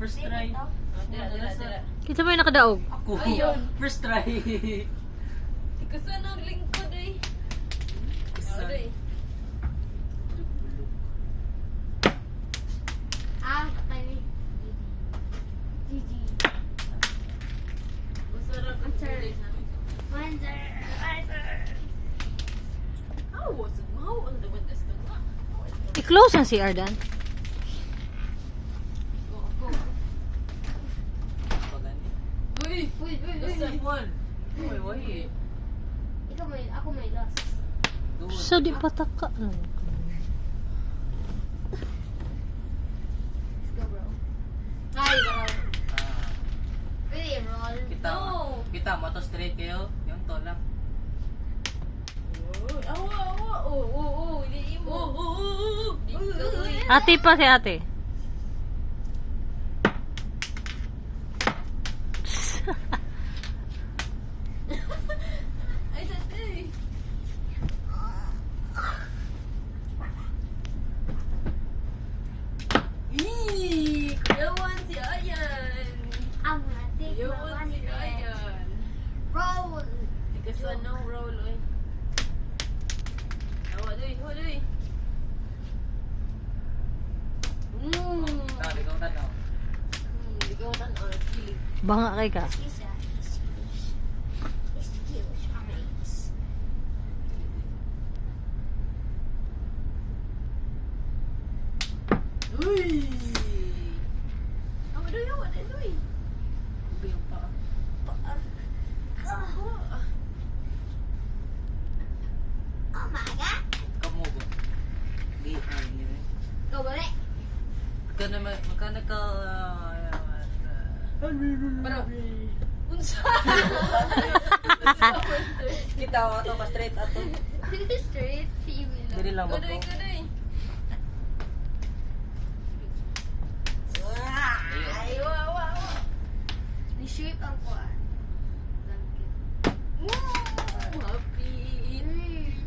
First try. Dila. Kita ba yung nakadaog? Ako. Ayun. First try. Ikasan ang lingkod eh. Isa. Oday. Kami. Gigi. Masarap ang service namin. Manzer. Mau ang dapat gusto nga. I-close ang CR dan. Go. Pagani. Uy. Basta one. Uy, wahi. Ako may loss. Duwa. So di pataka. Let's go, bro. Hi, bro. Ah, Really, roll. kita mo to straight kayo. Yung to lang. Awa. Oh. Hindi mo. Di ka, uy. Ate pa si ate. Ay, tatay. Kuyawan si Ayan. I'm gonna take my Kuyawan si one hand. Ayan. Roll. Ikasan ng roll, oy. Wadoy. Ah, ikaw na daw. Ikaw tan or kilig. Banga kay ka. Excuse me. Uy! Wadoy. Biyong pa. Oh my god. Kamugo. Di ay ni. Go, balik. Magkano ka Pero, unsa? kita ako to pa straight ato. Straight female. Dili lang Wadoy. magko. Ay, wow. Ni shape ang kuan. Wow!